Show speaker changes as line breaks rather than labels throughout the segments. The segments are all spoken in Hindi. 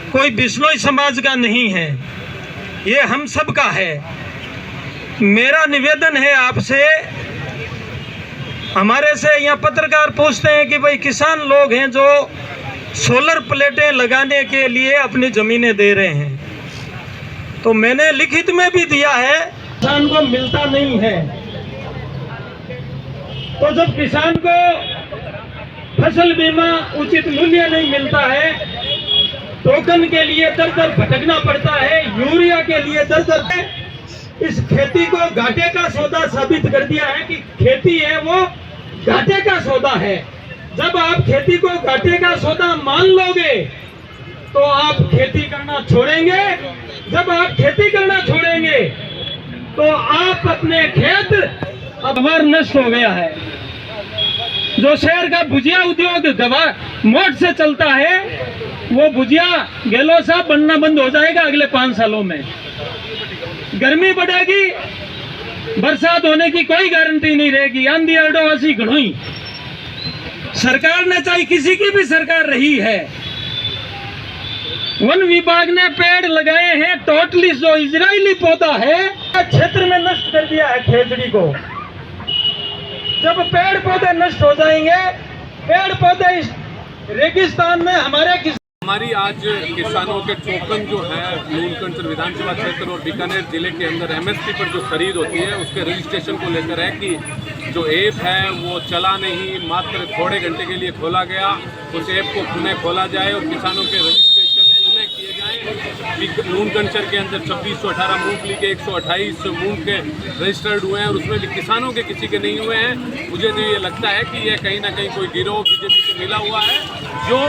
कोई बिश्नोई समाज का नहीं है, ये हम सब का है। मेरा निवेदन है आपसे, हमारे से यहाँ पत्रकार पूछते हैं कि भाई किसान लोग हैं जो सोलर प्लेटें लगाने के लिए अपनी ज़मीनें दे रहे हैं, तो मैंने लिखित में भी दिया है किसान को मिलता नहीं है। तो जब किसान को फसल बीमा उचित मूल्य नहीं मिलता है, टोकन के लिए दर दर भटकना पड़ता है, यूरिया के लिए दर दर, इस खेती को घाटे का सौदा साबित कर दिया है कि खेती है वो घाटे का सौदा है। जब आप खेती को घाटे का सौदा मान लोगे तो आप खेती करना छोड़ेंगे। जब आप खेती करना छोड़ेंगे तो आप अपने खेत अभर नष्ट हो गया है। जो शहर का भुजिया उद्योग दवा मोट से चलता है, वो भुजिया गेलो सा बनना बंद हो जाएगा अगले 5 सालों में। गर्मी बढ़ेगी, बरसात होने की कोई गारंटी नहीं रहेगी, आंधी अड़ोसी घणोई। सरकार ने, चाहे किसी की भी सरकार रही है, वन विभाग ने पेड़ लगाए हैं टोटली, जो इजरायली पौधा है क्षेत्र में नष्ट कर दिया है खेजड़ी को। जब पेड़ पौधे नष्ट हो जाएंगे, पेड़ पौधे इस रेगिस्तान में हमारी
आज किसानों के टोकन जो है नीलकंठ विधानसभा क्षेत्र और बीकानेर जिले के अंदर एमएसपी पर जो खरीद होती है उसके रजिस्ट्रेशन को लेकर है कि जो ऐप है वो चला नहीं, मात्र थोड़े घंटे के लिए खोला गया, उस ऐप को पुनः खोला जाए और किसानों के रजिस्ट्रेशन पुनः किए जाए। नीलकंठ के अंदर 2618 मूंगफली के 128 मूंग के रजिस्टर्ड हुए हैं और उसमें भी किसानों के किसी के नहीं हुए हैं। मुझे तो ये लगता है कि यह कहीं ना कहीं कोई गिरोह बीजेपी से मिला हुआ है जो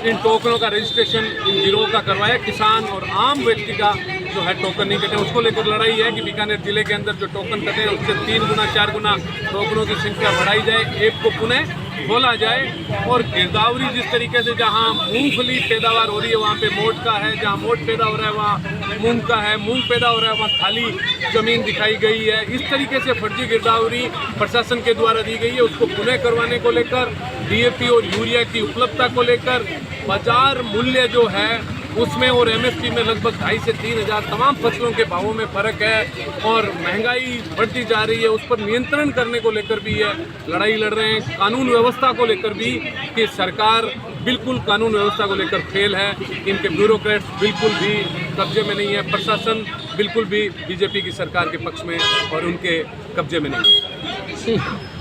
इन टोकनों का रजिस्ट्रेशन इन गिरोह का करवाया। किसान और आम व्यक्ति का जो है टोकन नहीं कटे, उसको लेकर लड़ाई है कि बीकानेर जिले के अंदर जो टोकन कटे हैं उससे 3 गुना 4 गुना टोकनों की संख्या बढ़ाई जाए, ऐप को पुनः खोला जाए। और गिरदावरी जिस तरीके से जहां मूंगफली पैदावार हो रही है वहां पे मोट का है, जहां मोट पैदा हो रहा है वहां मूंग का है, मूंग पैदा हो रहा है वहां खाली जमीन दिखाई गई है। इस तरीके से फर्जी गिरदावरी प्रशासन के द्वारा दी गई है, उसको पुनः करवाने को लेकर, डीएपी और यूरिया की उपलब्धता को लेकर, बाजार मूल्य जो है उसमें और एमएसपी में लगभग 2,500 से 3,000 तमाम फसलों के भावों में फ़र्क है और महंगाई बढ़ती जा रही है, उस पर नियंत्रण करने को लेकर भी ये लड़ाई लड़ रहे हैं। कानून व्यवस्था को लेकर भी कि सरकार बिल्कुल कानून व्यवस्था को लेकर फेल है, इनके ब्यूरोक्रेट्स बिल्कुल भी कब्जे में नहीं है, प्रशासन बिल्कुल भी बीजेपी की सरकार के पक्ष में और उनके कब्जे में नहीं है।